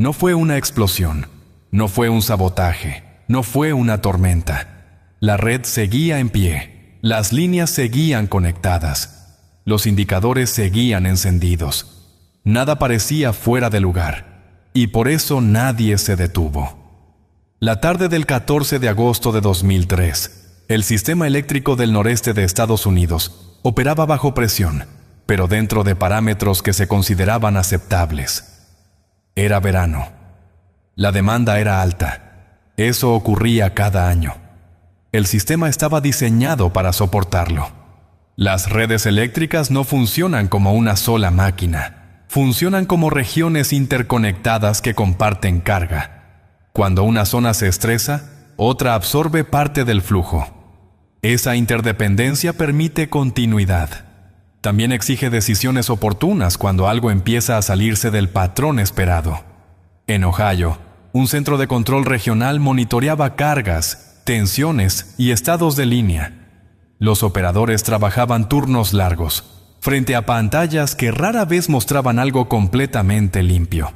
No fue una explosión, no fue un sabotaje, no fue una tormenta. La red seguía en pie, las líneas seguían conectadas, los indicadores seguían encendidos. Nada parecía fuera de lugar, y por eso nadie se detuvo. La tarde del 14 de agosto de 2003, el sistema eléctrico del noreste de Estados Unidos operaba bajo presión, pero dentro de parámetros que se consideraban aceptables. Era verano. La demanda era alta. Eso ocurría cada año. El sistema estaba diseñado para soportarlo. Las redes eléctricas no funcionan como una sola máquina. Funcionan como regiones interconectadas que comparten carga. Cuando una zona se estresa, otra absorbe parte del flujo. Esa interdependencia permite continuidad. También exige decisiones oportunas cuando algo empieza a salirse del patrón esperado. En Ohio, un centro de control regional monitoreaba cargas, tensiones y estados de línea. Los operadores trabajaban turnos largos, frente a pantallas que rara vez mostraban algo completamente limpio.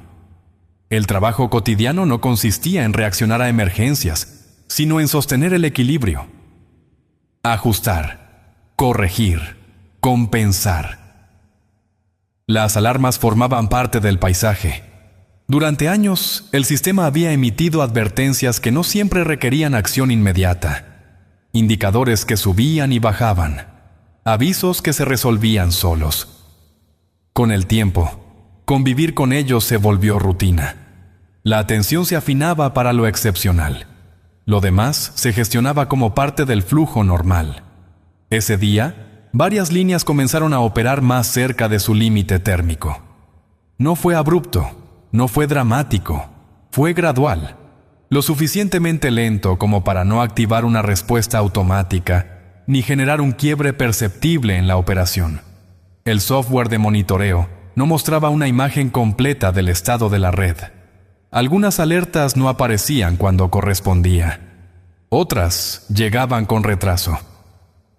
El trabajo cotidiano no consistía en reaccionar a emergencias, sino en sostener el equilibrio. Ajustar, corregir, compensar. Las alarmas formaban parte del paisaje. Durante años, el sistema había emitido advertencias que no siempre requerían acción inmediata. Indicadores que subían y bajaban. Avisos que se resolvían solos. Con el tiempo, convivir con ellos se volvió rutina. La atención se afinaba para lo excepcional. Lo demás se gestionaba como parte del flujo normal. Ese día, varias líneas comenzaron a operar más cerca de su límite térmico. No fue abrupto. No fue dramático, fue gradual, lo suficientemente lento como para no activar una respuesta automática ni generar un quiebre perceptible en la operación. El software de monitoreo no mostraba una imagen completa del estado de la red. Algunas alertas no aparecían cuando correspondía. Otras llegaban con retraso.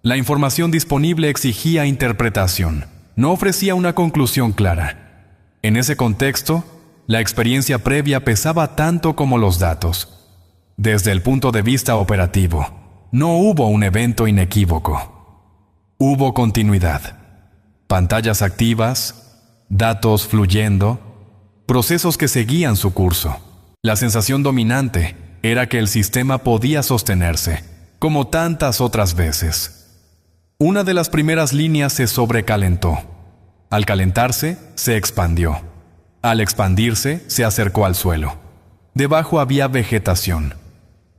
La información disponible exigía interpretación, no ofrecía una conclusión clara. En ese contexto, la experiencia previa pesaba tanto como los datos. Desde el punto de vista operativo, no hubo un evento inequívoco. Hubo continuidad. Pantallas activas, datos fluyendo, procesos que seguían su curso. La sensación dominante era que el sistema podía sostenerse, como tantas otras veces. Una de las primeras líneas se sobrecalentó. Al calentarse, se expandió. Al expandirse, se acercó al suelo. Debajo había vegetación.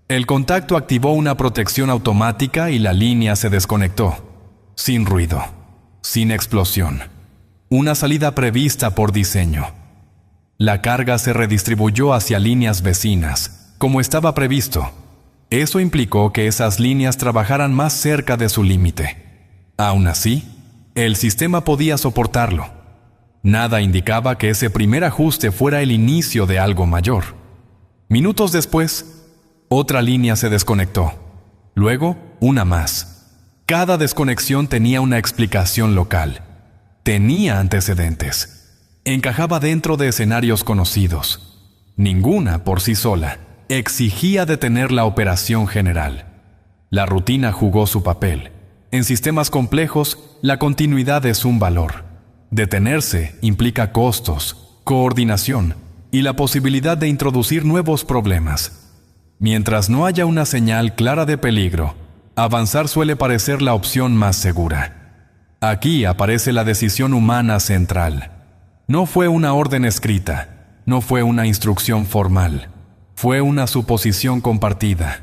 El contacto activó una protección automática y la línea se desconectó. Sin ruido, sin explosión. Una salida prevista por diseño. La carga se redistribuyó hacia líneas vecinas, como estaba previsto. Eso implicó que esas líneas trabajaran más cerca de su límite. Aún así, el sistema podía soportarlo. Nada indicaba que ese primer ajuste fuera el inicio de algo mayor. Minutos después, otra línea se desconectó. Luego, una más. Cada desconexión tenía una explicación local. Tenía antecedentes. Encajaba dentro de escenarios conocidos. Ninguna, por sí sola, exigía detener la operación general. La rutina jugó su papel. En sistemas complejos, la continuidad es un valor. Detenerse implica costos, coordinación y la posibilidad de introducir nuevos problemas. Mientras no haya una señal clara de peligro, avanzar suele parecer la opción más segura. Aquí aparece la decisión humana central. No fue una orden escrita, no fue una instrucción formal, fue una suposición compartida.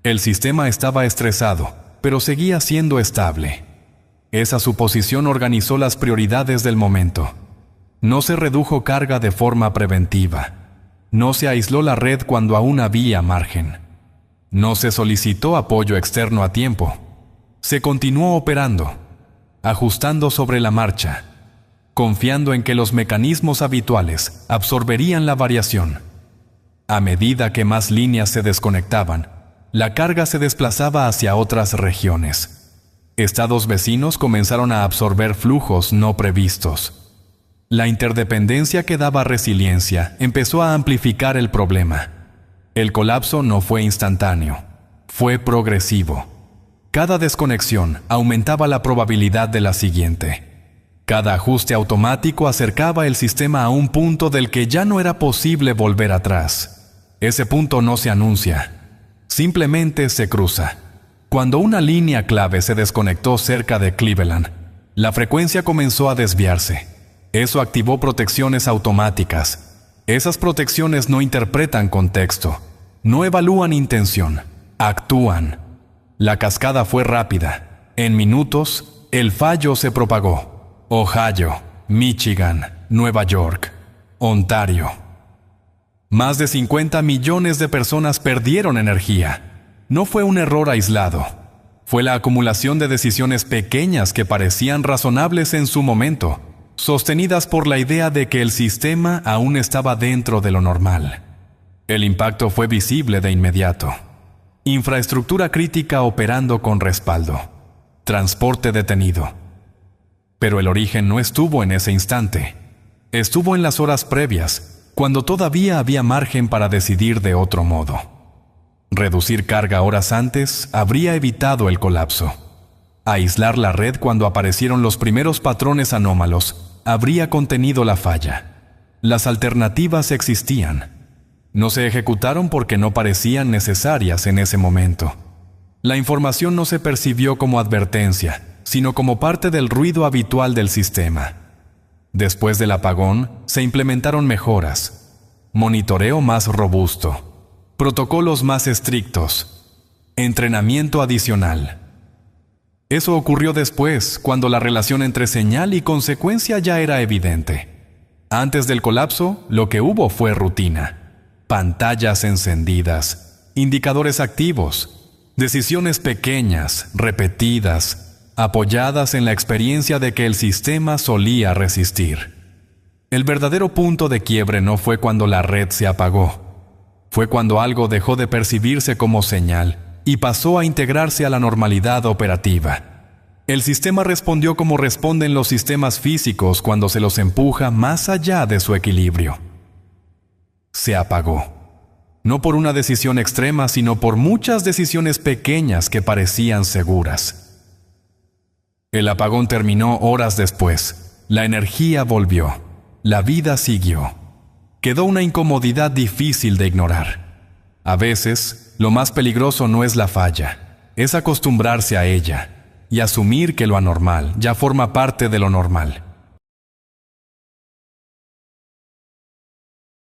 El sistema estaba estresado, pero seguía siendo estable. Esa suposición organizó las prioridades del momento. No se redujo carga de forma preventiva. No se aisló la red cuando aún había margen. No se solicitó apoyo externo a tiempo. Se continuó operando, ajustando sobre la marcha, confiando en que los mecanismos habituales absorberían la variación. A medida que más líneas se desconectaban, la carga se desplazaba hacia otras regiones. Estados vecinos comenzaron a absorber flujos no previstos. La interdependencia que daba resiliencia empezó a amplificar el problema. El colapso no fue instantáneo, fue progresivo. Cada desconexión aumentaba la probabilidad de la siguiente. Cada ajuste automático acercaba el sistema a un punto del que ya no era posible volver atrás. Ese punto no se anuncia, simplemente se cruza. Cuando una línea clave se desconectó cerca de Cleveland, la frecuencia comenzó a desviarse. Eso activó protecciones automáticas. Esas protecciones no interpretan contexto, no evalúan intención, actúan. La cascada fue rápida. En minutos, el fallo se propagó. Ohio, Michigan, Nueva York, Ontario. Más de 50 millones de personas perdieron energía. No fue un error aislado. Fue la acumulación de decisiones pequeñas que parecían razonables en su momento, sostenidas por la idea de que el sistema aún estaba dentro de lo normal. El impacto fue visible de inmediato. Infraestructura crítica operando con respaldo. Transporte detenido. Pero el origen no estuvo en ese instante. Estuvo en las horas previas, cuando todavía había margen para decidir de otro modo. Reducir carga horas antes habría evitado el colapso. Aislar la red cuando aparecieron los primeros patrones anómalos habría contenido la falla. Las alternativas existían. No se ejecutaron porque no parecían necesarias en ese momento. La información no se percibió como advertencia, sino como parte del ruido habitual del sistema. Después del apagón, se implementaron mejoras, monitoreo más robusto, protocolos más estrictos, entrenamiento adicional. Eso ocurrió después, cuando la relación entre señal y consecuencia ya era evidente. Antes del colapso, lo que hubo fue rutina. Pantallas encendidas, indicadores activos, decisiones pequeñas, repetidas, apoyadas en la experiencia de que el sistema solía resistir. El verdadero punto de quiebre no fue cuando la red se apagó. Fue cuando algo dejó de percibirse como señal y pasó a integrarse a la normalidad operativa. El sistema respondió como responden los sistemas físicos cuando se los empuja más allá de su equilibrio. Se apagó. No por una decisión extrema, sino por muchas decisiones pequeñas que parecían seguras. El apagón terminó horas después. La energía volvió. La vida siguió. Quedó una incomodidad difícil de ignorar. A veces, lo más peligroso no es la falla, es acostumbrarse a ella y asumir que lo anormal ya forma parte de lo normal.